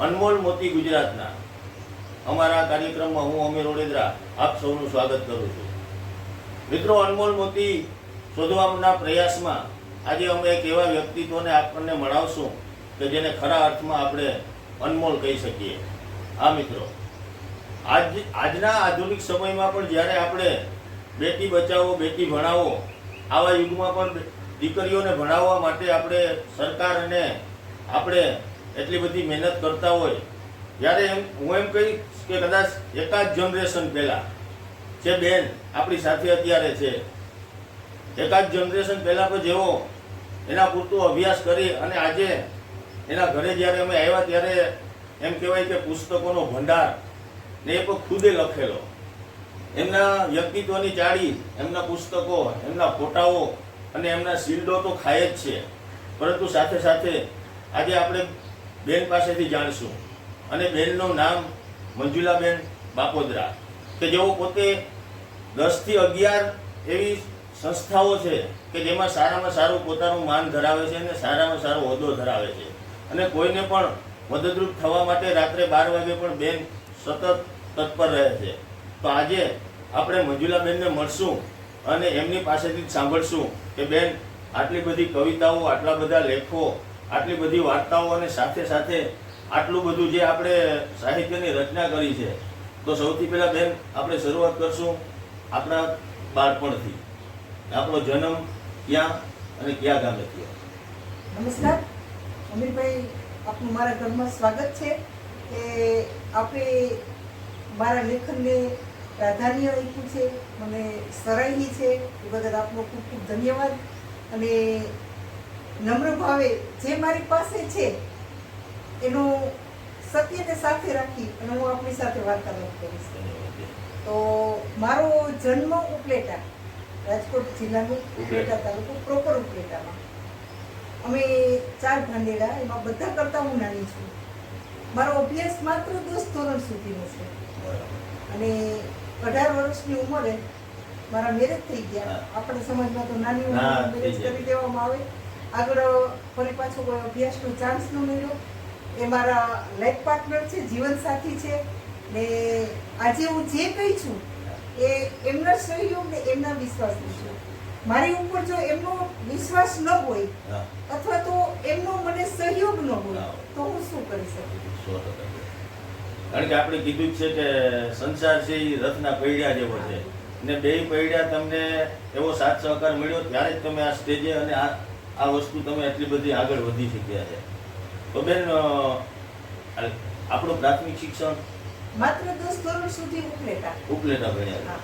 અનમોલ મોતી ગુજરાતના અમારા કાર્યક્રમમાં હું અમીર ઓડેદરા આપ સૌનું સ્વાગત કરું છું. મિત્રો, અનમોલ મોતી શોધવાના પ્રયાસમાં આજે અમે એક એવા વ્યક્તિત્વને આપણને મળાવશું કે જેને ખરા અર્થમાં આપણે અનમોલ કહી શકીએ. હા મિત્રો, આજના આધુનિક સમયમાં પણ જ્યારે આપણે બેટી બચાવો બેટી ભણાવો આવા યુગમાં પણ દીકરીઓને ભણાવવા માટે આપણે સરકાર અને આપણે એટલી બધી મહેનત કરતા હોય ત્યારે હું એમ કહીશ કે કદાચ એકાદ જનરેશન પહેલાં જે બેન આપણી સાથે અત્યારે છે, એકાદ જનરેશન પહેલાં પણ જેવો એના પૂરતો અભ્યાસ કરી અને આજે એના ઘરે જ્યારે અમે આવ્યા ત્યારે એમ કહેવાય કે પુસ્તકોનો ભંડાર ને એ પણ ખુદે લખેલો, એમના વ્યક્તિત્વની ચાળી, એમના પુસ્તકો, એમના ફોટાઓ અને એમના શિલ્ડો તો ખાય જ છે. પરંતુ સાથે સાથે આજે આપણે બેન પાસેથી જાણશું અને બેનનું નામ મંજુલાબેન બાપોદરા, કે જેઓ પોતે 10 થી 11 એવી સંસ્થાઓ છે કે જેમાં સારામાં સારું પોતાનું માન ધરાવે છે અને સારામાં સારો હોદ્દો ધરાવે છે અને કોઈને પણ મદદરૂપ થવા માટે રાત્રે 12 વાગે પણ બેન સતત તત્પર રહે છે. તો આજે આપણે મંજુલાબેનને મળશું અને એમની પાસેથી જ સાંભળશું કે બેન આટલી બધી કવિતાઓ, આટલા બધા લેખો, આટલી બધી વાર્તાઓ અને સાથે સાથે આટલું બધું જે આપણે સાહિત્યની રચના કરી છે. તો સૌથી પહેલાં બેન આપણે શરૂઆત કરશું આપણા બાળપણથી. આપણો જન્મ ક્યાં અને કયા ગામે થયો? નમસ્કાર અમીરભાઈ, આપનું મારા ઘરમાં સ્વાગત છે કે આપણે મારા લેખનને પ્રાધાન્ય આપ્યું છે, મને સરાહી છે, એ બદલ આપનો ખૂબ ખૂબ ધન્યવાદ. અને નમ્ર ભાવે જે મારી પાસે છે એનું સત્યને સાથે રાખી અને હું આપની સાથે વાર્તાલાપ કરીશ. તો મારો જન્મ ઉપલેટા, રાજકોટ જિલ્લાનું ઉપલેટા તાલુકો, પ્રોપર ઉપલેટામાં. અમે 4 ભાંડેડા, એમાં બધા કરતાં હું નાની છું. મારો અભ્યાસ માત્ર 10 ધોરણ સુધીનો છે અને 18 વર્ષની ઉંમરે મારા મેરેજ થઈ ગયા. આપણા સમાજમાં તો નાની ઉંમરે મેરેજ કરી દેવામાં આવે. આગળ ફરી પાછો કોઈ અભ્યાસનો ચાન્સ ન મળ્યો. એ મારા લાઈફ પાર્ટનર છે, જીવનસાથી છે ને આજે હું જે કહી છું એ એમના સહયોગ ને એમના વિશ્વાસથી છું. મારી ઉપર જો એમનો વિશ્વાસ ન હોય અથવા તો એમનો મને સહયોગ ન હોય તો હું શું કરી શકું? કારણ કે આપણે કીધું છે કે સંસાર છે એ રથના પૈડા જેવો છે ને બે પૈડા તમને એવો સાથ સહકાર મળ્યો ત્યારે જ તમે આ સ્ટેજે અને આ વસ્તુ તમે એટલી બધી આગળ વધી શક્યા છે. તો બેન, આપણું પ્રાથમિક શિક્ષણ માત્ર 10 ધોરણ સુધી ઉપલેટા ભણ્યા.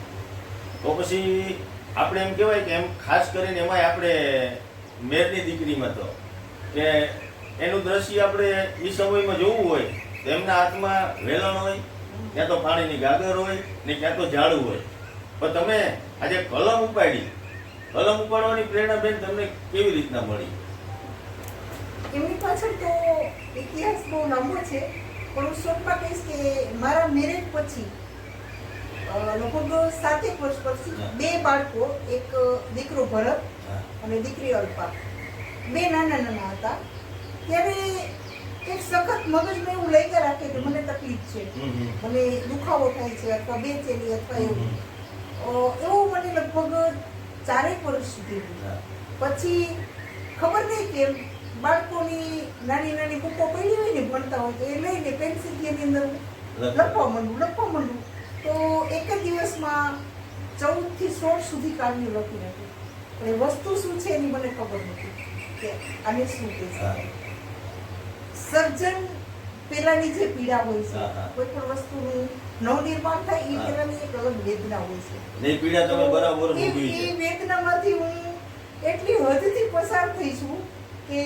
તો પછી આપણે એમ કહેવાય કે એમ ખાસ કરીને એમાંય આપણે મેરની દીકરીમાં તો કે એનું દ્રશ્ય આપણે એ સમયમાં જોવું હોય તો એમના હાથમાં વેલણ હોય, ક્યાં તો પાણીની ગાગર હોય ને ક્યાં તો ઝાડુ હોય. પણ તમે આજે કલમ ઉપાડવાની પ્રેરણા બેન તમને કેવી રીતના મળી? એમની પાછળ તો ઇતિહાસ બહુ લાંબો છે, પણ હું શોર્ટમાં કહીશ કે મારા મેરેજ પછી લગભગ 7 વર્ષ પછી 2 બાળકો, એક દીકરો ભરત અને દીકરી અલ્પા, 2 નાના હતા. ત્યારે એક સખત મગજમાં એવું લઈ ગયા રાખે કે મને તકલીફ છે, મને દુખાવો થાય છે અથવા બેચેની અથવા એવું મને લગભગ 4 વર્ષ સુધી. પછી ખબર નહીં કેમ બાળકોની નાની નાની બુકો પડી હોય ને ભણતા હોય તો એ લઈને પેન્સિલથી એની અંદર લખવા માંડું. તો એક જ દિવસમાં 14 થી 16 સુધી કાવ્યો લખી નાખ્યું. પણ એ વસ્તુ શું છે એની મને ખબર નથી કે આને શું કહે છે. સર્જન પેલાની જે પીડા હોય છે, કોઈ પણ વસ્તુનું નવનિર્માણ થાય એ પેલાની એક અલગ વેદના હોય છે. એ પીડા તમે બરાબર ભોગવી છે. એ વેદનામાંથી હું એટલી હદથી પસાર થઈ છું કે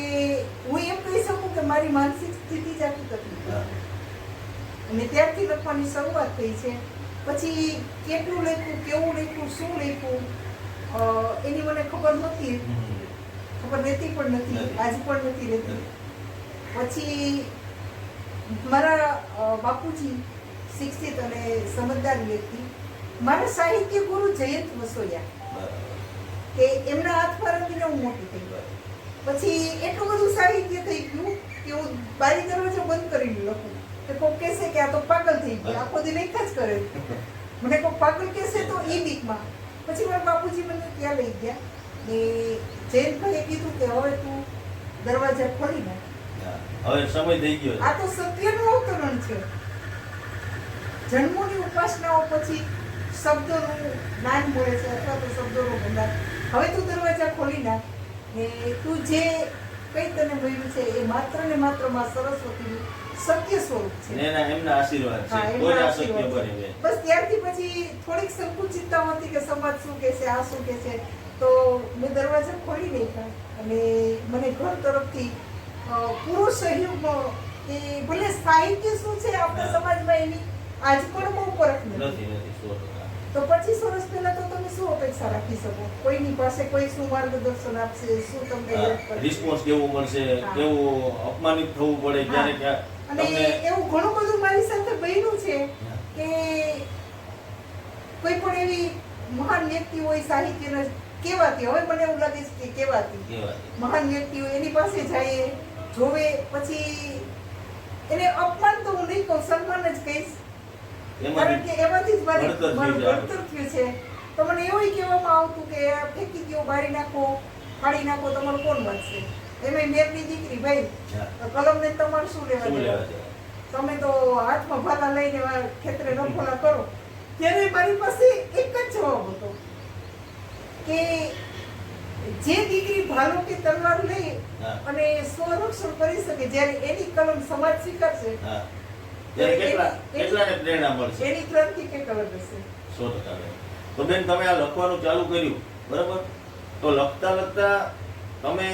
હું એમ કહી શકું કે મારી માનસિક સ્થિતિ જ આખી તકલીફ. અને ત્યારથી લખવાની શરૂઆત થઈ છે. પછી કેટલું લખ્યું, કેવું લખ્યું, શું લખ્યું એની મને ખબર રહેતી પણ નથી, આજ પણ નથી રહેતી. પછી મારા બાપુજી શિક્ષિત અને સમજદાર વ્યક્તિ, મારા સાહિત્ય ગુરુ જયંત વસોયા, કે એમના હાથ પર રમીને હું મોટી થઈ. પછી એટલું બધું સાહિત્ય થઈ ગયું કે હું બારી દરવાજો બંધ કરીને લખું. કે કોક કહેશે કે આ તો પાગલ થઈ ગયા, આખો દી લખ્યા જ કરે. મને કોક પાગલ કહેશે તો એ બીકમાં. પછી મારા બાપુજી મને ત્યાં લઈ ગયા ને જયંતભાઈએ કીધું કે હવે તું દરવાજા ખોલી નાખ. હવે સમય થઈ ગયો છે. આ તો સત્યનું અવતરણ છે. જન્મોની ઉપાસનાઓ પછી શબ્દોનું જ્ઞાન મળે છે અથવા તો શબ્દોનો ભંડાર. હવે તું દરવાજા ખોલી નાખ ને તું જે કઈ તને મળ્યું છે એ માત્ર ને માત્ર માં સરસ્વતીનું સત્ય સ્વરૂપ છે. ને એમના આશીર્વાદ છે. હા, એમના કોઈ અશક્ય આશીર્વાદ બને છે. નહીં. બસ ત્યારથી પછી થોડીક સંકુચિતતા હતી કે સમાજ શું કહે છે, આ શું કહે છે. તો મેં દરવાજા ખોલી નાખ્યા અને મને ઘર તરફથી પૂરો સહયોગ કે ભલે સાહિત્ય શું છે આપણા સમાજમાં એની આજ પણ બહુ પરખ નથી. નથી 100%. તો 25 વર્ષ પહેલા તો તમે શું અપેક્ષા રાખી શકો? કોઈની પાસે કોઈ શું માર્ગદર્શન આપશે, શું તમને હેલ્પ કરશે? રિસ્પોન્સ કેવું મળશે, હા. કેવું અપમાનિત થવું પડે ક્યારે ક્યાં અને તમને એવું ઘણું બધું મારી સાથે બન્યું છે કે કોઈ પણ એવી મહાન વ્યક્તિ હોય સાહિત્યના કેવાતી, હવે મને એવું લાગે છે કે કેવાતી કહેવાય. મહાન વ્યક્તિ હોય એની પાસે જઈએ, જોવે, પછી એને અપમાન તો હું નહીં કહું, સન્માન જ કહીશ. કારણ કે એમાંથી જ મારું ઘડતર થઈ જાય. ઘડતર થયું છે. તો મને એવું કહેવામાં આવતું કે આ ફેંકી દો, બાળી નાખો, ફાડી નાખો, તમારું કોણ વાંચશે? એમાં મેરની દીકરી ભાઈ, હા. કલમને તમારે શું લેવા શું દેવા? લેવા દેવા? તમે તો હાથમાં ભાલા લઈને ખેતરે નફોલા કરો. ત્યારે મારી પાસે એક જ જવાબ હતો કે જે દીકરી ભાલો કે તલવાર લઈ હા. અને સ્વરક્ષણ કરી શકે, જ્યારે એની કલમ સમાજ સ્વીકારશે હા. ત્યારે કેટલાને પ્રેરણા મળશે? એની ક્રાંતિ કે કલમ હશે. 100%. તો બેન તમે આ લખવાનું ચાલુ કર્યું બરાબર, તો લખતા લખતા તમે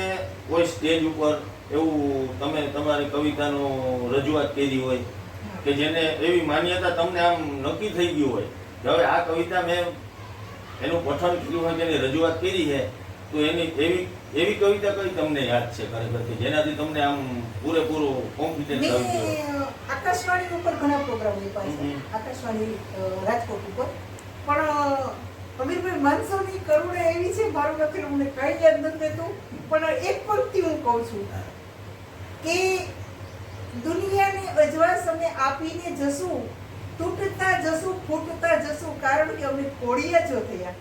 કોઈ સ્ટેજ ઉપર એવું તમે તમારી કવિતાનું રજૂઆત કરી હોય કે જેને એવી માન્યતા તમને આમ નક્કી થઈ ગયું હોય કે હવે આ કવિતા મેં એનું પઠન કર્યું હોય કે એની રજૂઆત કરી છે, તો એની એવી કવિતા કઈ તમને યાદ છે ખરેખર કે જેનાથી તમને આમ પૂરેપૂરું કોન્ફિડન્સ આવી ગયો? મેં આકાશવાણી ઉપર ઘણા પ્રોગ્રામ આપ્યા છે, હમ. આકાશવાણી રાજકોટ ઉપર. પણ અમીરભાઈ માનસો ની કરુણા એવી છે, મારું લખેલું મને કઈ યાદ નથી રહેતું, પણ એક પંક્તિ હું કહું છું કે દુનિયાને અજવાસ અમે આપીને જશું, તૂટતા જશું, ફૂટતા જશું, કારણ કે અમે કોળિયા જો થયા.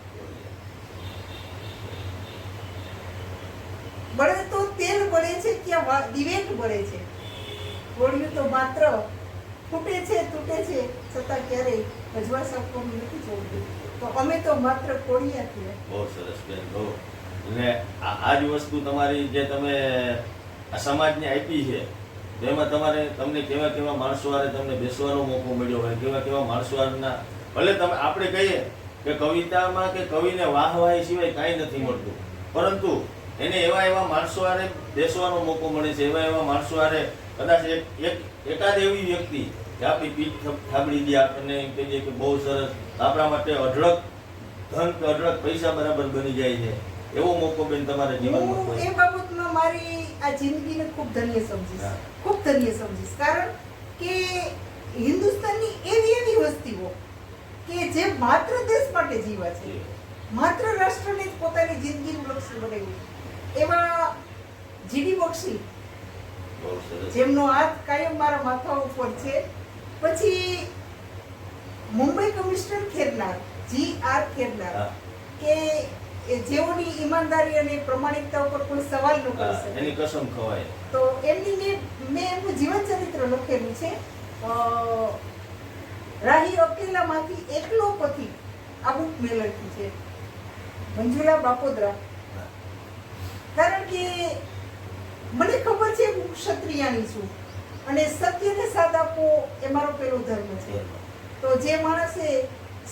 બળે તો તેલ બળે છે, ત્યાં દિવેટ બળે છે, કોળિયું તો માત્ર ફૂટે છે, તૂટે છે, છતાં ક્યારેય અજવાસ આપવાનું નથી જોડતું. તો અમે તો માત્ર કોળિયા થયા. બહુ સરસ બેન, બહુ. અને આ જ વસ્તુ તમારી જે તમે આ સમાજને આપી છે, તો એમાં તમને કેવા કેવા માણસો હારે તમને બેસવાનો મોકો મળ્યો હોય, કેવા કેવા માણસો હારના, ભલે તમે આપણે કહીએ કે કવિતામાં કે કવિને વાહવાહી સિવાય કાંઈ નથી મળતું, પરંતુ એને એવા માણસો હારે બેસવાનો મોકો મળે છે, એવા માણસો હારે કદાચ એકાદ એવી વ્યક્તિ કે આપણી પીઠ થાબડી દે, આપણને એમ કહીએ કે બહુ સરસ, આપણા માટે અઢળક ધન કે અઢળક પૈસા બરાબર બની જાય છે, એવો મોકો બેન તમારા જીવનમાં હું કોઈ? એ બાબતમાં મારી આ જિંદગીને ખૂબ ધન્ય સમજીશ, હા. ખૂબ ધન્ય સમજીશ. કારણ કે હિન્દુસ્તાનની એવી વસ્તીઓ કે જે માત્ર દેશ માટે જીવા છે, માત્ર રાષ્ટ્રને જ પોતાની જિંદગીનું લક્ષ્ય બનાવ્યું, એવા જીડી બક્ષી, બહુ સરસ. જેમનો હાથ કાયમ મારા માથા ઉપર છે. પછી મુંબઈ કમિશનર ખેરનાર, GR ખેરનાર, હા. કે જેઓની ઈમાનદારી અને પ્રમાણિકતા ઉપર કોઈ સવાલ ન કરી હા, શકે. એની કસમ ખવાય. તો એમની મેં એમનું જીવન ચરિત્ર લખેલું છે. રાહી અકેલામાંથી એકલો પથી આ બુક મેં લખ્યું છે, મંજુલા બાપોદરા. કારણ કે મને ખબર છે હું ક્ષત્રિયાની છું અને સત્યને સાથ આપવો એ મારો પેલો ધર્મ છે. તો જે માણસે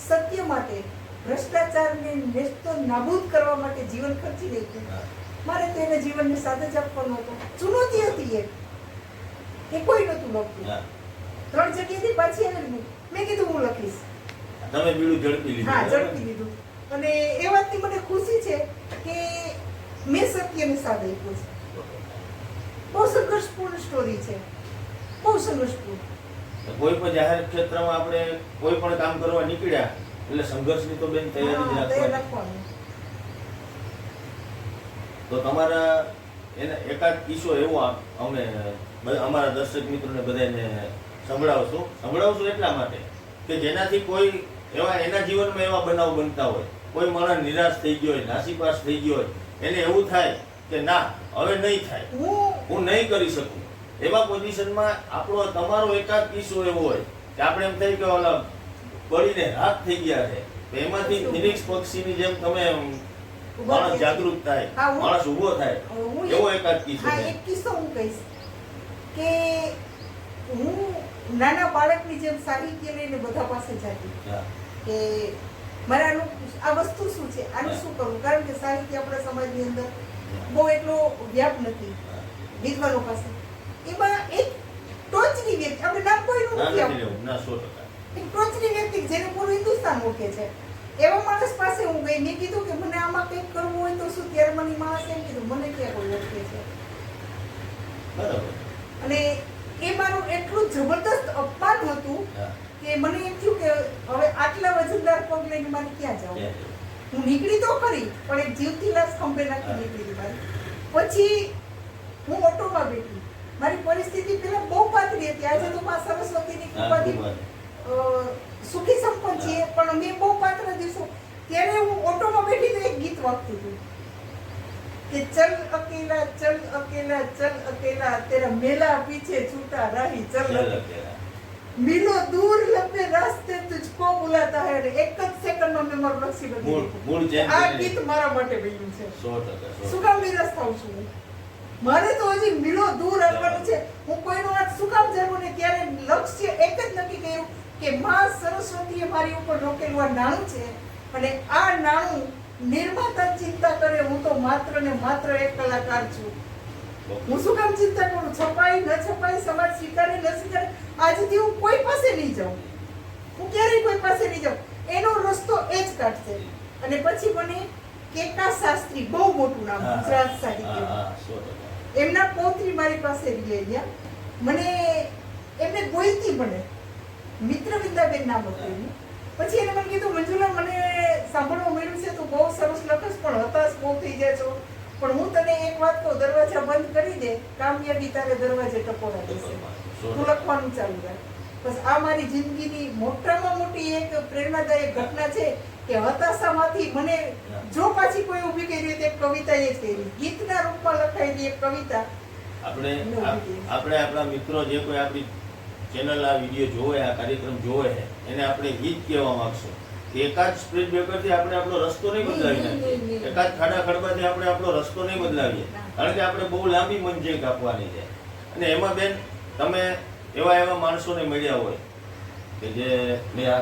સત્ય માટે, ભ્રષ્ટાચારને નેસ્તો નાબૂદ કરવા માટે જીવન ખર્ચી નાખ્યું, હા. મારે તો એને જીવનને સાથ જ આપવાનો હતો. ચુનૌતી હતી કે કોઈ નહોતું લખતું. હા. 3 જગ્યાએથી પાછી આવેલી, મેં કીધું હું લખીશ. તમે બીડું ઝડપી લીધું. હા, બરાબર? ઝડપી લીધું. અને એ વાતની મને ખુશી છે કે મેં સત્યને સાથ આપ્યો છે. બહુ સંઘર્ષપૂર્ણ સ્ટોરી છે, બહુ સંઘર્ષપૂર્ણ. કોઈ પણ જાહેર ક્ષેત્રમાં આપણે કોઈ પણ કામ કરવા નીકળ્યા એટલે સંઘર્ષની તો બેન તૈયારી જ હા, તૈયાર રાખવાની. રાખવાનું. તો તમારા એકાદ કિસ્સો એવો અમે અમારા દર્શક મિત્રોને બધાને સંભળાવશું એટલા માટે કે જેનાથી કોઈ એવા એના જીવનમાં એવા બનાવ બનતા હોય, કોઈ માણસ નિરાશ થઈ ગયો હોય, નાસીપાસ થઈ ગયો હોય, એને એવું થાય કે ના હવે નહીં થાય, હું નહીં કરી શકું, એવા પોઝિશનમાં આપણો તમારો એકાદ કિસ્સો એવો હોય કે આપણે એમ થાય કે ઓલા બળીને રાખ થઈ ગયા છે, તો એમાંથી ફિનિક્સ પક્ષીની જેમ તમે માણસ જાગૃત થાય, માણસ ઊભો થાય, એવો એકાદ કિસ્સો. હા, એક કિસ્સો હું કહીશ કે હું નાના બાળકની જેમ સાહિત્ય લઈને બધા પાસે જતી કે મારા આ વસ્તુ શું છે, આનું શું કરવું, કારણ કે સાહિત્ય આપણા સમાજની અંદર બહુ એટલો વ્યાપ નથી વિદ્વાનો પાસે. એમાં એક ટોચની વ્યક્તિ, આપણે નામ કોઈનું નથી આપવું, એક ટોચની વ્યક્તિ જેને પૂરું હિન્દુસ્તાન ઓળખે છે, એવા માણસ પાસે હું ગઈ. મેં કીધું કે મને આમાં કંઈક કરવું હોય તો શું? ત્યારે મને માણસ એમ કીધું, મને ક્યાં કોઈ ઓળખે છે. અને એ મારું એટલું જબરદસ્ત અપમાન હતું કે મને એમ થયું કે હવે આટલા વજનદાર પગ લઈને મારે ક્યાં જાઉં. હું નીકળી તો ખરી, પણ એક જીવતી લાશ ખંભે નાખી નીકળી મારી. પછી હું ઓટોમાં બેઠી. મારી પરિસ્થિતિ પેલા બહુ પાતળી હતી. આજે તો માં સરસ્વતીની કૃપાથી સુખી સંપન્ન છીએ, પણ મેં બહુ પાતળા દિવસો. ત્યારે હું ઓટોમાં બેઠી તો એક ગીત વાગતું હતું કે ચલ અકેલા ચલ અકેલા તેરા મેલા પીછે છૂટા રાહી ચલ અકેલા મિલો દૂર લંબે રાસ્તે તુझको बुलाता है. એક જ સેકન્ડમાં મેં મારું લક્ષ્ય બદલી દીધું. આ ગીત મારા માટે બન્યું છે. 100% શું કામ નિરાશ થાઉં છું? મારે તો હજી મિલો દૂર આવવાનું છે. હું કોઈનો હાથ શું કામ જરૂર ને ત્યારે લક્ષ્ય એક જ નક્કી કર્યું કે માં સરસ્વતીએ મારી ઉપર રોકેલું આ નાણું છે, અને આ નાણું નિર્માતા ચિંતા કરે, હું તો માત્ર ને માત્ર એક કલાકાર છું. હું શું કામ ચિંતા કરું? છપાઈ ન છપાઈ, સમાજ સ્વીકારે ન સ્વીકારે, આજથી હું કોઈ પાસે નહીં જાઉં. હું ક્યારેય કોઈ પાસે નહીં જાઉં. એનો રસ્તો એ જ કાઢશે. અને પછી મને કેકા શાસ્ત્રી, બહુ મોટું નામ ગુજરાત સાહિત્ય, એમના પૌત્રી મારી પાસે રહી ગયા. મને એમને ગોઈતી મને મિત્રવિંદાબેન નામ હતું એનું. પછી એને મને કીધું, મંજુલા મને સાંભળવા મળ્યું છે તું બહુ સરસ લખસ, પણ હતાશ બહુ થઈ જાય છો, પણ હું તને એક વાત કહું, દરવાજા બંધ કરી દે, કામયાબી તારે દરવાજે ટકોરા દેશે, તું લખવાનું ચાલુ રાખ. બસ આ મારી જિંદગીની મોટામાં મોટી એક પ્રેરણાદાયક ઘટના છે કે હતાશામાંથી મને જો પાછી કોઈ ઊભી કરી હોય તો એક કવિતા એ જ કરી, ગીતના રૂપમાં લખાયેલી એક કવિતા. આપણે આપણા મિત્રો જે કોઈ આપણી ચેનલ આ વિડીયો જોવે, આ કાર્યક્રમ જોવે, એને આપણે ઈ જ કહેવા માંગશું કે એકાદ સ્પીડ બ્રેકરથી આપણે આપણો રસ્તો નહીં બદલાવી નાખીએ, એકાદ ખાડા ખડબાથી આપણે આપણો રસ્તો નહીં બદલાવીએ, કારણ કે આપણે બહુ લાંબી મંજિલ કાપવાની છે. અને એમાં બેન તમે એવા માણસોને મળ્યા હોય કે જે મેં આ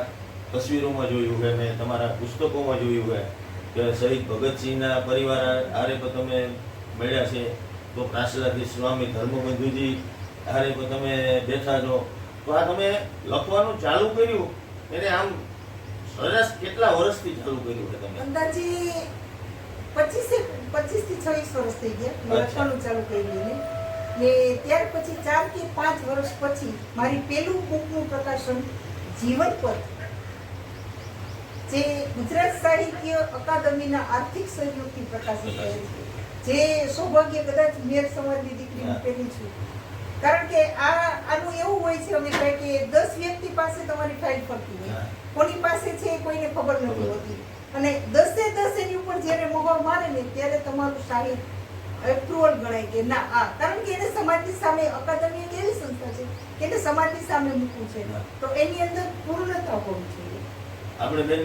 તસવીરોમાં જોયું હોય, મેં તમારા પુસ્તકોમાં જોયું હોય કે શહીદ ભગતસિંહના પરિવાર હારે તો તમે મળ્યા છે, તો પ્રાસલાથી સ્વામી ધર્મબંધુજી હારે તો તમે બેઠા છો, તો આ તમે લખવાનું ચાલુ કર્યું એને આમ સરેરાશ કેટલા વર્ષથી ચાલુ કર્યું છે તમે? અંદાજે 25 થી 26 વર્ષ થઈ ગયા લખવાનું ચાલુ કર્યું એને. ને ત્યાર પછી 4 કે 5 વર્ષ પછી મારી પહેલું બુકનું પ્રકાશન જીવનપથ, જે ગુજરાત સાહિત્ય અકાદમીના આર્થિક સહયોગથી પ્રકાશિત થયેલ છે, જે સૌભાગ્ય કદાચ મેર સમાજની દીકરી હું પહેલી છું. કારણ કે આનું એવું હોય છે, અમે કહે કે 10 વ્યક્તિ પાસે તમારી ફાઇલ ફરતી હોય, કોની પાસે છે કોઈને ખબર નથી હોતી, અને 10 એની ઉપર જ્યારે મોહર મારે ને ત્યારે તમારું સાહિત્ય એપ્રુવલ ગણાય કે ના આ, કારણ કે એને સમાજની સામે, અકાદમી એક એવી સંસ્થા છે કે એને સમાજની સામે મૂકવું છે, તો એની અંદર પૂર્ણતા હોવી જોઈએ. આપણે બેન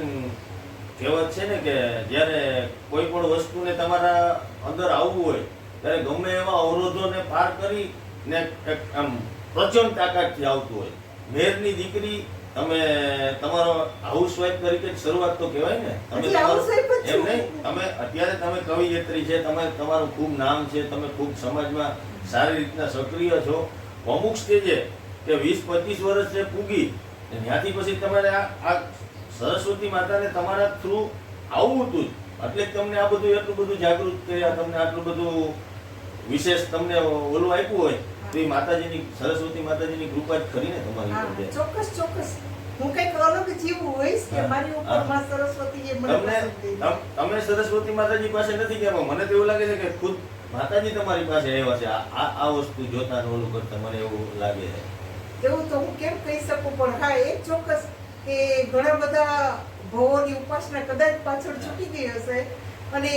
કહેવત છે ને કે જ્યારે કોઈ પણ વસ્તુને તમારા અંદર આવવું હોય ત્યારે ગમે એવા અવરોધોને પાર કરી ને આમ પ્રચંડ તાકાતથી આવતું હોય. મેરની દીકરી, તમે તમારો હાઉસવાઈફ તરીકે શરૂઆત તો કહેવાય ને, તમે એમ નહીં, તમે અત્યારે તમે કવિયત્રી છે, તમારું ખૂબ નામ છે, તમે ખૂબ સમાજમાં સારી રીતના સક્રિય છો. અમુક સ્ટેજે કે 20-25 વર્ષ જે પૂગી ત્યાંથી પછી તમારે આ સરસ્વતી માતાને તમારા થ્રુ આવવું હતું, એટલે તમને આ બધું એટલું બધું જાગૃત કર્યા, તમને આટલું બધું વિશેષ તમને ઓલું આપ્યું હોય તો એ માતાજીની, સરસ્વતી માતાજીની કૃપા જ કરીને તમારી ઉપર. ચોક્કસ હું કંઈક અલગ જીવું હોઈશ કે મારી ઉપર માં સરસ્વતીએ મને પસંદ કરી. તમે સરસ્વતી માતાજી પાસે નથી ગયા, મને તો એવું લાગે છે કે ખુદ માતાજી તમારી પાસે આવ્યા છે આ વસ્તુ જોતા ઓલું કરતા, મને એવું લાગે છે. એવું તો હું કેમ શકું, પણ હા એ ચોક્કસ કે ઘણા બધા ભવોની ઉપાસના કદાચ પાછળ છૂટી ગઈ હશે. અને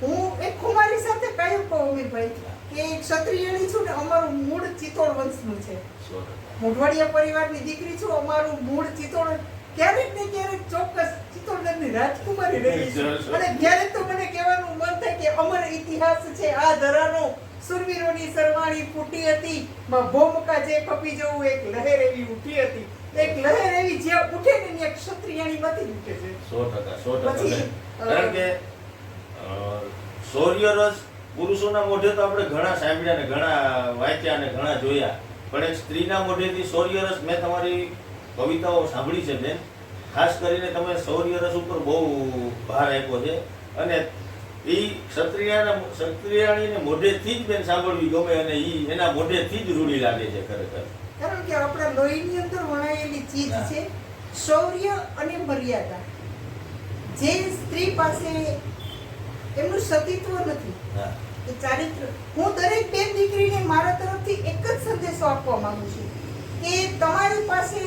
હું એક ખુમારી સાથે કાયમ કહું અમીરભાઈ કે ક્ષત્રિયણી છું ને, અમારું મૂળ ચિત્તોડ વંશનું છે. 100%. મોઢવાડિયા પરિવારની દીકરી છું. અમારું મૂળ ચિત્તોડ, ક્યારેક ને ક્યારેક ચોક્કસ ચિત્તોડગઢની રાજકુમારી રહી છું. અને ક્યારેક તો મને કહેવાનું મન થાય કે અમર ઇતિહાસ છે આ ધરાનો, સુરવીરોની સરવાણી ફૂટી હતી, માં ભોમકા જે કપી જવું, એક લહેર એવી ઉઠી હતી. એક લહેર એવી જ્યાં ઉઠે ને ત્યાં ક્ષત્રિયાણીમાંથી જ ઉઠે છે. 100%. પછી, કારણ કે શૌર્યરસ પુરુષોના મોઢે તો આપણે ઘણા સાંભળ્યા ને ઘણા વાંચ્યા ને ઘણા જોયા, પણ એક સ્ત્રીના મોઢેથી શૌર્યરસ મેં તમારી કવિતાઓ સાંભળી છે બેન. ખાસ કરીને તમે શૌર્યરસ ઉપર બહુ ભાર આપ્યો છે, અને એ ક્ષત્રિયાણીને મોઢેથી જ બેન સાંભળવી ગમે, અને એ એના મોઢેથી જ રૂઢી લાગે છે ખરેખર. કારણ કે આપણા લોહીની અંદર વણાયેલી ચીજ છે શૌર્ય અને મર્યાદા. જે સ્ત્રી પાસે એમનું સતીત્વ નથી, હા. એ ચારિત્ર. હું દરેક બેન દીકરીને મારા તરફથી એક જ સંદેશો આપવા માંગુ છું કે તમારી પાસે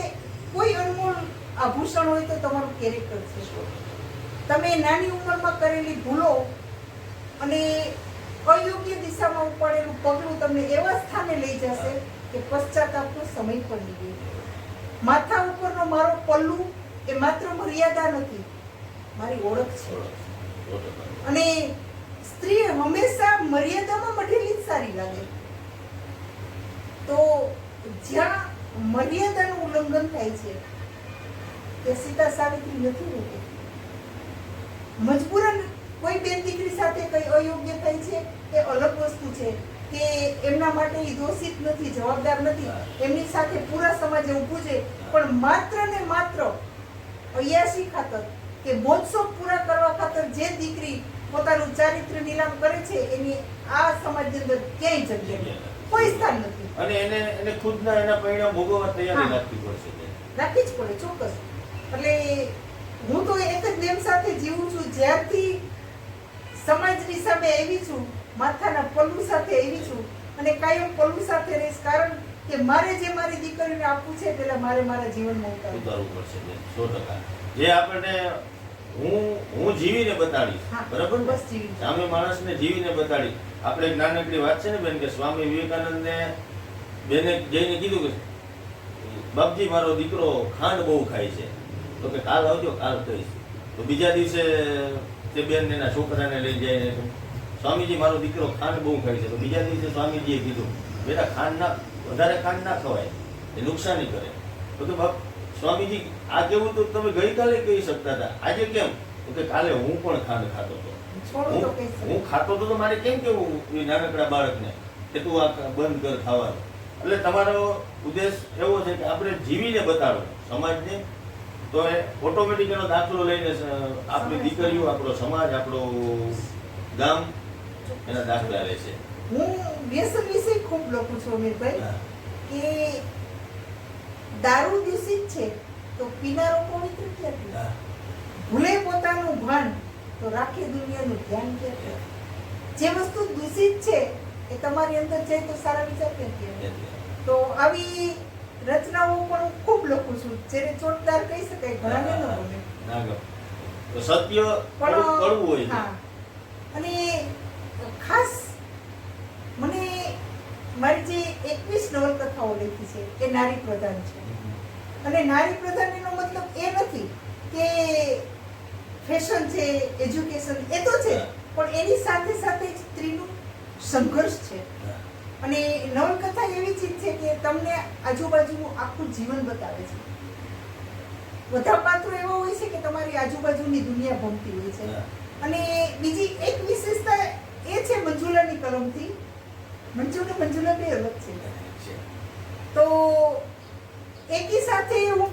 કોઈ અનમોલ આભૂષણ હોય તો તમારું કેરેક્ટર છે. તમે નાની ઉંમરમાં કરેલી ભૂલો અને અયોગ્ય દિશામાં ઉપાડેલું પગલું તમને એવા સ્થાને લઈ જશે કે પશ્ચાતાપનો સમય પડી ગયો. માથા ઉપરનો મારો પલ્લુ એ માત્ર મર્યાદા નથી, મારી ઓળખ છે. અને સ્ત્રી હંમેશા મર્યાદામાં મઢેલી જ સારી લાગે. તો જ્યાં મર્યાદાનું ઉલ્લંઘન થાય છે તે સીતા સાવિત્રી નથી હોતી. મજબૂરન કોઈ બેન દીકરી સાથે કઈ અયોગ્ય થાય છે એ અલગ વસ્તુ છે કે એમના માટે એ દોષિત નથી, જવાબદાર નથી. એમની સાથે પૂરા સમાજે ઊભું છે, પણ માત્ર ને માત્ર અયાસી ખાતર કે મોજશોખ પૂરા કરવા ખાતર જે દીકરી પોતાનું ચારિત્ર નીલામ કરે છે એની આ સમાજની અંદર ક્યાંય જગ્યા નથી, કોઈ સ્થાન નથી. અને એને ખુદના એના પરિણામ ભોગવવા તૈયારી રાખવી પડશે. રાખવી જ પડે ચોક્કસ. એટલે હું તો એક જ નેમ સાથે જીવું છું. જ્યારથી સમાજની સામે આવી છું, માથાના પલ્લુ સાથે આવી છું, અને કાયમ પલ્લુ સાથે રહીશ. કારણ કે મારે જે મારી દીકરીને આપવું છે પેલા મારે મારા જીવનમાં ઉતારવું પડશે 100%. જે આપણને હું જીવીને બતાડીશ, બરાબર? બસ જીવી સામે માણસને જીવીને બતાડી. આપણે એક નાનકડી વાત છે ને બેન, કે સ્વામી વિવેકાનંદને બેને જઈને કીધું કે બાપજી મારો દીકરો ખાંડ બહુ ખાય છે, તો કે કાલ આવજો, કાલ કહીશ. તો બીજા દિવસે તે બેન એના છોકરાને લઈ જાય, સ્વામીજી મારો દીકરો ખાંડ બહુ ખાય છે. તો બીજા દિવસે સ્વામીજીએ કીધું બેટા ખાંડ ના, વધારે ખાંડ ના ખવાય, એ નુકસાની કરે. તો કે બાપ સ્વામીજી આ કેવું તો તમે ગઈકાલે કહી શકતા હતા, આજે કેમ? તો કે કાલે હું પણ ખાંડ ખાતો હતો. હું ખાતો હતો તો મારે કેમ કેવું એ નાનકડા બાળકને કે તું આ બંધ કર ખાવાનું? એટલે તમારો ઉદ્દેશ એવો છે કે આપણે જીવીને બતાવો સમાજને, તો એ ઓટોમેટિક એનો દાખલો લઈને આપણી દીકરીઓ, આપણો સમાજ, આપણું ગામ એના દાખલા રહેશે. હું વ્યસન વિશે ખૂબ લખું છું અમીરભાઈ કે દારૂ દૂષિત છે તો પીનારો પવિત્ર ક્યાંથી? ભૂલે પોતાનું ભાન તો રાખે દુનિયાનું ધ્યાન ક્યાંથી? જે વસ્તુ દૂષિત છે એ તમારી અંદર જાય તો સારા વિચાર ક્યાંથી? તો આવી રચનાઓ પણ હું ખૂબ લખું છું, જેને ચોટદાર કહી શકાય, ઘણાને ન ગમે. ના ગમે તો સત્ય કડવું હોય. હા, અને ખાસ મને મારી જે 21 નવલકથાઓ લખી છે એ નારી પ્રધાન છે. અને નારી પ્રધાન એનો મતલબ એ નથી કે ફેશન છે, એજ્યુકેશન, એ તો છે, પણ એની સાથે સાથે સ્ત્રીનું સંઘર્ષ છે. અને નવલકથા એવી ચીજ છે કે તમને આજુબાજુનું આખું જીવન બતાવે છે. બધા પાત્રો એવા હોય છે કે તમારી આજુબાજુની દુનિયા ભમતી હોય છે. અને બીજી એક વિશેષતા એ છે મંજુલાની કલમથી, મંજુલા બે અલગ છે. તો એકી સાથે હું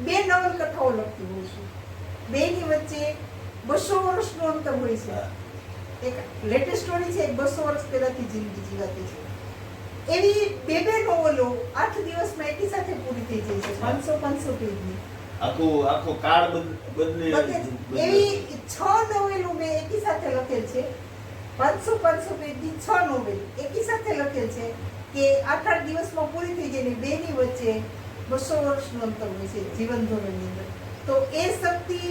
2 નવલકથાઓ લખતી હોઉં છું. બેની વચ્ચે 200 વર્ષનો અંતર હોય છે. એક લેટેસ્ટ સ્ટોરી છે, એક 200 વર્ષ પહેલાથી જિંદગી જીવાતી છે. એવી 2 નોવેલો 8 દિવસમાં એકી સાથે પૂરી થઈ જાય છે, 500 પેજની. આખો કાળ બદલે એવી 6 નોવેલો મેં એકી સાથે લખેલ છે. 500 પેજની 6 નોવેલ એકી સાથે લખેલ છે કે 8 દિવસમાં પૂરી થઈ જાય. ને બેની વચ્ચે 200 વર્ષનું અંતર હોય છે જીવન ધોરણની અંદર. તો એ શક્તિ,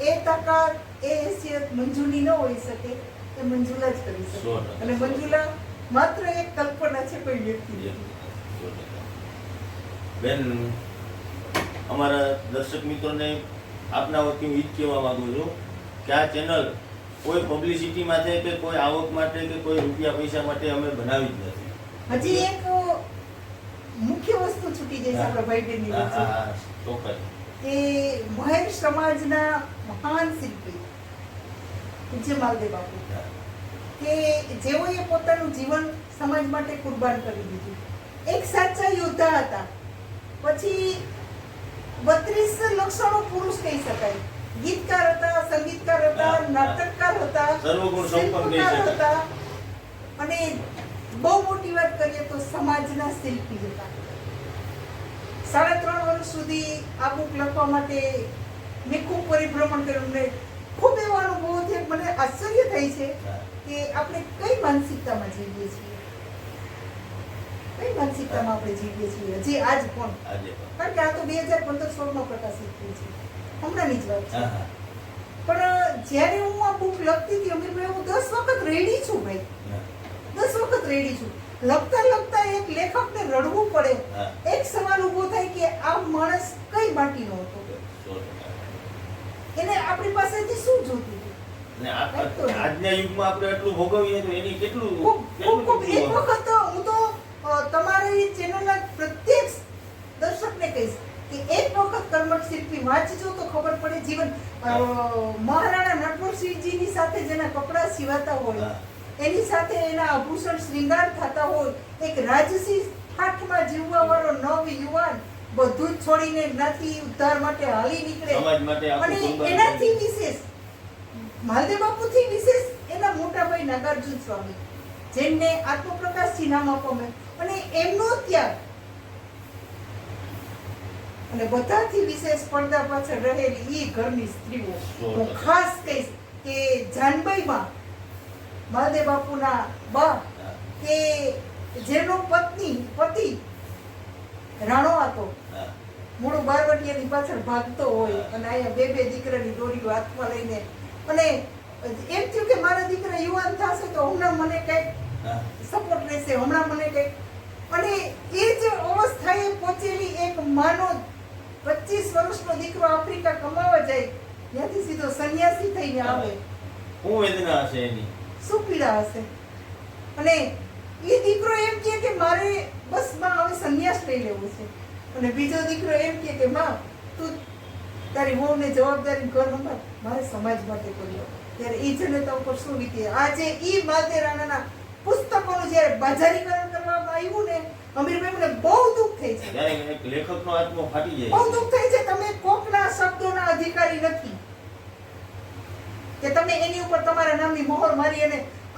એ તાકાત, એ હેસિયત મંજુની ન હોઈ શકે, એ મંજુલા જ કરી શકે. 100%. અને મંજુલા માત્ર એક કલ્પના છે, કોઈ વ્યક્તિ નથી. બેન, અમારા દર્શક મિત્રોને આપના વતી હું ઈ જ કહેવા માંગુ છું કે આ ચેનલ કોઈ પબ્લિસિટી માટે કે કોઈ આવક માટે કે કોઈ રૂપિયા પૈસા માટે અમે બનાવી જ નથી. હજી એક મુખ્ય વસ્તુ છૂટી જાય છે આપણા ભાઈ બહેનની હા, વચ્ચે. હા, હા, ચોક્કસ. કે મહેર સમાજના મહાન શિલ્પી પૂજ્ય માલદેવ બાપુ, કે જેઓએ પોતાનું જીવન સમાજ માટે કુરબાન કરી દીધું. એક સાચા યોદ્ધા હતા. પછી 32 લક્ષણો પુરુષ કહી શકાય. ગીતકાર હતા, સંગીતકાર હતા, નાટકકાર હતા, સર્વગુણ સંપન્ન કહી શિલ્પકાર શકાય. હતા, અને બહુ મોટી વાત કરીએ તો સમાજના શિલ્પી હતા. 3.5 વર્ષ સુધી આ બુક લખવા માટે મેં ખૂબ પરિભ્રમણ કર્યું. ને ખૂબ એવો અનુભવ થયો. મને આશ્ચર્ય થાય છે કે આપણે કઈ માનસિકતામાં જીવીએ છીએ, કઈ માનસિકતામાં આપણે જીવીએ છીએ હજી આજ પણ. આજે પણ. કારણ કે આ તો 2015-16 પ્રકાશિત થઈ છે, હમણાંની જ વાત છે. હા, હા. પણ જ્યારે હું આ બુક લખતી હતી અમીરભાઈ, હું 10 વખત રેડી છું ભાઈ, હા, 10 વખત રેડી છું. લખતા લખતા એક લેખકને રડવું પડે. હા. એક સવાલ ઊભો થાય કે આ માણસ કઈ માટીનો હતો, 100%. એને આપણી પાસેથી શું જોતું હતું. ને આજના યુગમાં આપણે એટલું ભોગવીએ તો એની કેટલું ખૂબ ખૂબ ખૂબ એક કેટલું વખત હું તો તમારી ચેનલના પ્રત્યેક દર્શકને કહીશ કે એક વખત કર્મઠ શિલ્પી વાંચજો તો ખબર પડે. જીવન મહારાણા નટવરસિંહજીની સાથે જેના કપડા સીવાતા હોય, હા. એની સાથે એના આભૂષણ શ્રૃંગાર થતા હોય, એક રાજસી ઠાઠમાં જીવવા વાળો નવ યુવાન બધું જ છોડીને જ્ઞાતિ ઉદ્ધાર માટે હાલી નીકળે. સમાજ માટે આખું અને કુરબાન એનાથી કરી. વિશેષ માલદેવ બાપુથી વિશેષ એના મોટા ભાઈ નાગાર્જુન સ્વામી, જેમને આત્મપ્રકાશજી નામ આપવામાં અને એમનો ત્યાગ, અને બધાથી વિશેષ પડદા પાછળ રહેલી ઈ ઘરની સ્ત્રીઓ. હું ખાસ કહીશ કે જાનબાઈમાં માલદેવ બાપુના બા, હા, કે જેનો પતિ રાણો હતો, હા. મૂળું બારવટિયાની પાછળ ભાગતો હોય અને અહીંયા બે દીકરાની દોરીઓ હાથમાં લઈને, અને એમ થયું કે મારા દીકરા યુવાન થશે તો હમણાં મને કંઈક હા. સપોર્ટ રહેશે, હમણાં મને કંઈક. અને એ જ અવસ્થાએ પહોંચેલી એક માનો 25 વર્ષનો દીકરો આફ્રિકા કમાવા જાય, ત્યાંથી સીધો સંન્યાસી થઈને આવે. શું વેદના હશે એની? શું પીડા હશે. અને એ દીકરો એમ કહે કે મારે બસ માં હવે સંન્યાસ લઈ લેવો છે. અને બીજો દીકરો એમ કહે કે માં તું તારી વહુને જવાબદારી ઘર સંભાળ, મારે સમાજ માટે કર્યો. ત્યારે એ જનતા ઉપર શું વીતે. આજે ઈ માલદેવ રાણાના પુસ્તકોનું જ્યારે બજારીકરણ કરવામાં આવ્યું ને અમીરભાઈ, મને બહુ દુઃખ થાય છે. ત્યારે એક લેખકનો આત્મો ફાટી જાય બહુ છે. દુઃખ થાય છે. તમે કોકના શબ્દોના અધિકારી નથી કે તમે એની ઉપર તમારા નામની મોહર મારી.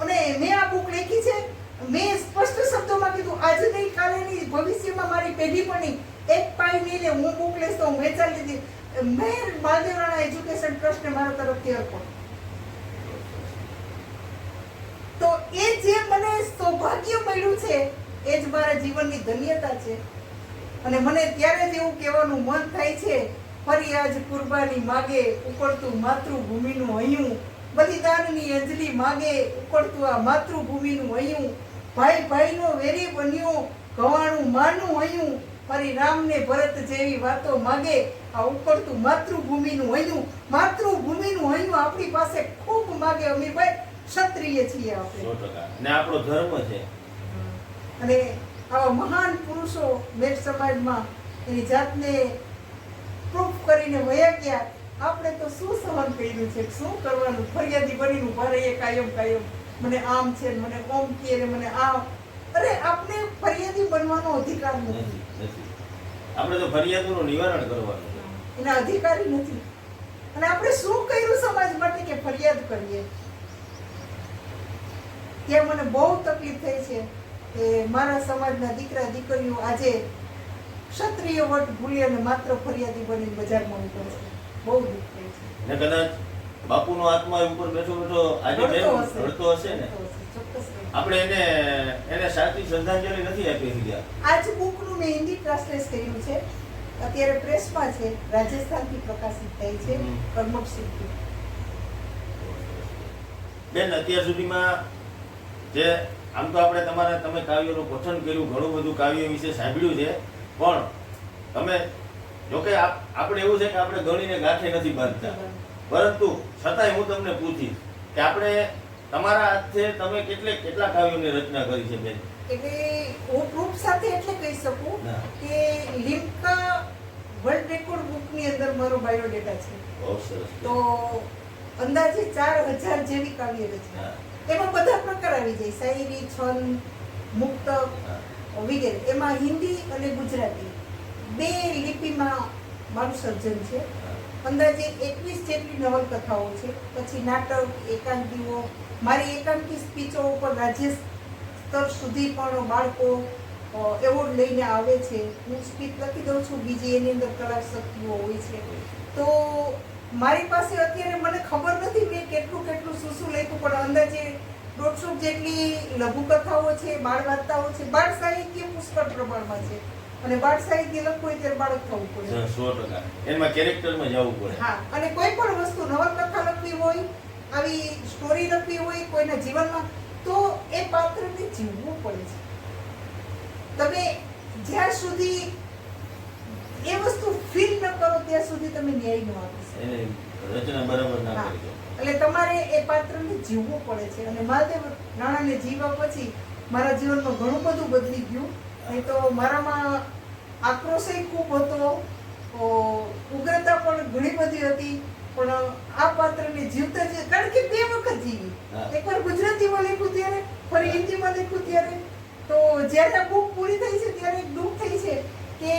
અને મેં આ બુક લખી છે, મેં સ્પષ્ટ શબ્દોમાં કીધું આજ નહીં કાલે નહીં ભવિષ્યમાં મારી પેઢી પણ નહીં, એક પાઈ નહીં લે હું બુક લઈશ તો હું વેચાઈ લીધી. મેં માલદેવ રાણા એજ્યુકેશન ટ્રસ્ટને મારા તરફથી અર્પણ. તો એ જે મને સૌભાગ્ય મળ્યું છે એ જ મારા જીવનની ધન્યતા છે. અને મને ત્યારે જ એવું કહેવાનું મન થાય છે, ફરી આજ કુરબાની માગે ઉકળતું માતૃભૂમિનું હૈયું, બલિદાનની અંજલિ માગે ઉકળતું આ માતૃભૂમિનું હૈયું, ભાઈ ભાઈનો વેરી બન્યો ગવાણું માનું હૈયું, ફરી રામને ભરત જેવી વાતો માગે આ ઉકળતું માતૃભૂમિનું હૈયું. માતૃભૂમિનું હૈયું આપણી પાસે ખૂબ માગે અમીરભાઈ. ક્ષત્રિય છીએ આપણે 100%. ને આપણો ધર્મ છે. અને આવા મહાન પુરુષો મેર સમાજમાં એની જાતને પ્રૂફ કરીને વયા ગયા. આપણે તો શું સહન કર્યું છે, શું કરવાનું. ફરિયાદી બનીને ઉભા રહીએ કાયમ મને આમ છે, મને ઓમ કહે, મને આમ. અરે આપણે ફરિયાદી બનવાનો અધિકાર નથી. નથી. આપણે તો ફરિયાદોનું નિવારણ કરવાનું છે. એના અધિકારી નથી. અને આપણે શું કર્યું સમાજ માટે કે ફરિયાદ કરીએ. ત્યાં મને બહુ તકલીફ થઈ છે કે મારા સમાજના દીકરા દીકરીઓ આજે ક્ષત્રિય વટ ભૂલી અને માત્ર ફરિયાદી બની બજારમાં ઉતરે છે. બહુ દુઃખ થાય છે. ને કદાચ બાપુનો આત્મા ઉપર બેઠો બેઠો આજે રડતો હશે ને, ચોક્કસ. આપણે એને સાચી શ્રદ્ધાંજલિ નથી આપી રહ્યા. આજ બુકનું મેં હિન્દી ટ્રાન્સલેટ કર્યું છે. અત્યારે પ્રેસમાં છે, રાજસ્થાનથી પ્રકાશિત થઈ છે, હમ. કર્મક સિદ્ધિ. બેન, અત્યાર સુધીમાં જે આમ તો તમે કાવ્યનું પઠન કર્યું, ઘણું બધું કાવ્ય વિશે સાંભળ્યું છે, પણ તમે જોકે આપણે એવું છે કે આપણે ગણીને ગાંઠે નથી બાંધતા, પરંતુ છતાંય હું તમને પૂછીશ કે આપણે તમારા હાથે તમે કેટલા કાવ્યોની રચના કરી છે બેન? એટલે હું પ્રૂફ સાથે એટલે કહી શકું ના. કે લિમ્કા વર્લ્ડ રેકોર્ડ બુકની અંદર મારો બાયોડેટા છે. બહુ સરસ. તો અંદાજે 4000 જેવી કાવ્ય રચના. હા, એમાં બધા પ્રકાર આવી જાય, શાયરી, છંદ, મુક્તક હા. વગેરે. એમાં હિન્દી અને ગુજરાતી બે લિપિમાં મારું સર્જન છે. અંદાજે 21 જેટલી નવલકથાઓ છે, પછી નાટક, એકાંકીઓ, મારી એકાંકી સ્પીચો ઉપર રાજ્ય સ્તર સુધી પણ બાળકો એવોર્ડ લઈને આવે છે. હું સ્પીચ લખી દઉં છું, બીજી એની અંદર કલા શક્તિઓ હોય છે. તો મારી પાસે અત્યારે મને ખબર નથી મેં કેટલું શું લખ્યું, પણ અંદાજે 150 જેટલી લઘુકથાઓ છે, બાળ વાર્તાઓ છે, બાળ સાહિત્ય પુષ્કળ પ્રમાણમાં છે. અને બાળ સાહિત્ય લખવું હોય ત્યારે બાળક થવું પડે. 100%. એમાં કેરેક્ટરમાં જવું પડે. હા, અને કોઈ પણ વસ્તુ, નવલકથા લખવી હોય, આવી સ્ટોરી લખવી હોય કોઈના જીવનમાં, તો એ પાત્રને જીવવું પડે છે. તમે જ્યાં સુધી એ વસ્તુ ફીલ ન કરો ત્યાં સુધી તમે ન્યાય ન આપી શકો. એને રચના બરાબર ના હા. કરી દો. એટલે તમારે એ પાત્રને જીવવું પડે છે. અને મહાદેવ રાણાને જીવવા પછી મારા જીવનમાં ઘણું બધું બદલી ગયું. નહીં તો મારામાં આક્રોશય ખૂબ હતો, ઉગ્રતા પણ ઘણી બધી હતી, પણ આ પાત્રને જીવતા કારણ કે 2 વખત જીવી. હા. એકવાર ગુજરાતીમાં લખ્યું ત્યારે, ફરી હિન્દીમાં લખ્યું ત્યારે. તો જ્યારે આ બુક પૂરી થઈ છે ત્યારે એક દુઃખ થઈ છે કે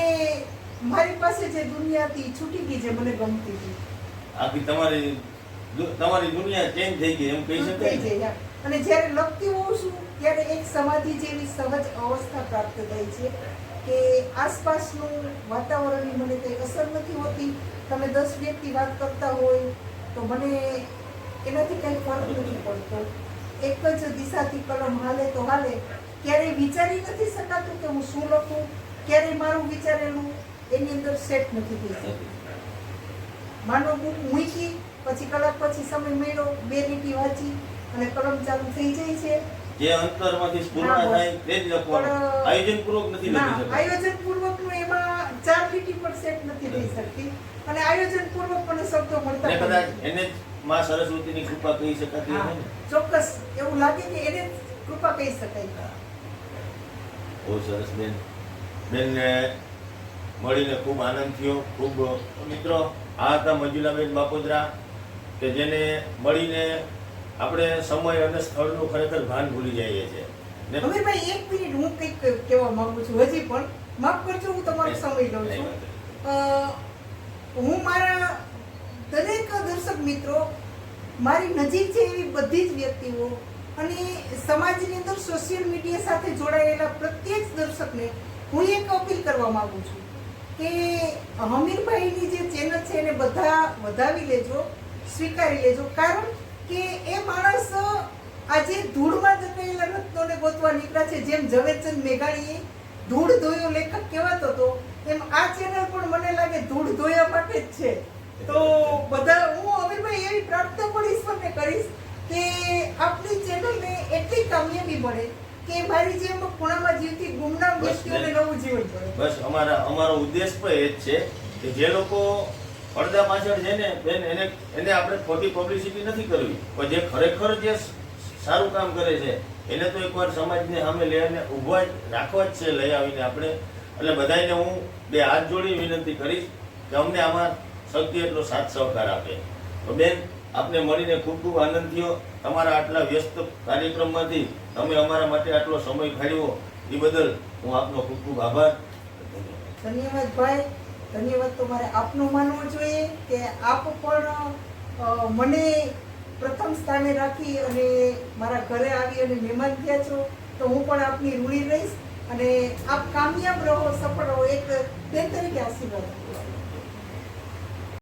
મારી પાસે જે દુનિયા હતી છૂટી ગઈ, જે મને ગમતી હતી. આખી તમારી દુનિયા ચેન્જ થઈ ગઈ એમ કહી થઈ શકાય ને? જાય. અને જ્યારે લખતી હોઉં છું ત્યારે એક સમાધિ જેવી સહજ અવસ્થા પ્રાપ્ત થાય છે કે આસપાસનું વાતાવરણની મને કંઈ અસર નથી હોતી. તમે 10 વ્યક્તિ વાત કરતા હોય તો મને એનાથી કંઈ ફરક નથી પડતો. એક જ દિશાથી કલમ હાલે તો હાલે. ક્યારેય વિચારી નથી શકાતું કે હું શું લખું, ક્યારેય મારું વિચારેલું એની અંદર સેટ નથી થઈ શકતું. માનો બુક મૂકી, પછી કલાક પછી સમય મળ્યો, 2 લીટી વાંચી અને કલમ ચાલુ થઈ જાય છે. જે અંતરમાંથી સ્ફુરણા હા, બસ. થાય તે જ લખવાનું. પણ આયોજનપૂર્વક નથી લખી ના, શકાતું. આયોજનપૂર્વકનું એમાં 4 લીટી પણ સેટ નથી થઈ શકતી. અને આયોજનપૂર્વક મને શબ્દો મળતા ને પણ કદાચ નથી. એને જ માં સરસ્વતીની કૃપા કહી શકાતી હા, હોય ને? ચોક્કસ એવું લાગે કે એને કૃપા કહી શકાય. બહુ સરસ બેન. બેનને મળીને ખૂબ આનંદ થયો. ખૂબ મિત્રો, આ હતા મંજુલાબેન બાપોદરા, કે જેને મળીને આપણે સમય અને સ્થળનું ખરેખર ભાન ભૂલી જઈએ છીએ. ને અમીરભાઈ, 1 મિનિટ હું કંઈક કહેવા માંગુ છું. હજી પણ માફ કરજો, હું તમારો સમય લઉં છું. હું મારા દરેક દર્શક મિત્રો, મારી નજીક છે એવી બધી જ વ્યક્તિઓ અને સમાજની અંદર સોશિયલ મીડિયા સાથે જોડાયેલા પ્રત્યેક દર્શકને હું એક અપીલ કરવા માંગુ છું કે હમીરભાઈની જે ચેનલ છે એને બધા વધાવી લેજો, સ્વીકારી લેજો. કારણ કે એ માણસ આજે ધૂળમાં દટાયેલા રત્નોને ગોતવા નીકળ્યા છે. જેમ ઝવેરચંદ મેઘાણીએ ધૂળ ધોયો લેખક કહેવાતો હતો, એમ આ ચેનલ પણ મને લાગે ધૂળ ધોયા માટે જ છે. તો બધા, હું અમીરભાઈ એવી પ્રાર્થના પણ ઈશ્વરને કરીશ કે આપની ચેનલને એટલી કામયાબી મળે કે મારી જેમ ખૂણામાં જીવતી ગુમનામ વ્યક્તિઓને નવું જીવન મળે. બસ અમારો ઉદ્દેશ પણ એ જ છે કે જે લોકો પડદા પાછળ છે ને બેન, એને આપણે ખોટી પબ્લિસિટી નથી કરવી, પણ જે ખરેખર જે સારું કામ કરે છે એને તો એકવાર સમાજને સામે લઈને ઊભા જ રાખવા જ છે, લઈ આવીને આપણે. એટલે બધાને હું 2 હાથ જોડી વિનંતી કરીશ કે અમને આમાં શક્તિ એટલો સાથ સહકાર આપે. તો બેન, આપને મળીને ખૂબ ખૂબ આનંદ થયો. તમારા આટલા વ્યસ્ત કાર્યક્રમમાંથી તમે અમારા માટે આટલો સમય ફાળવ્યો એ બદલ હું આપનો ખૂબ ખૂબ આભાર. ધન્યવાદ ભાઈ, ધન્યવાદ તો મારે આપનો માનવો જોઈએ કે આપ પણ મને પ્રથમ સ્થાને રાખી અને મારા ઘરે આવી અને મહેમાન થયા છો. તો હું પણ આપની ઋણી રહીશ અને આપ કામયાબ રહો, સફળ રહો. એક બેન તરીકે આશીર્વાદ.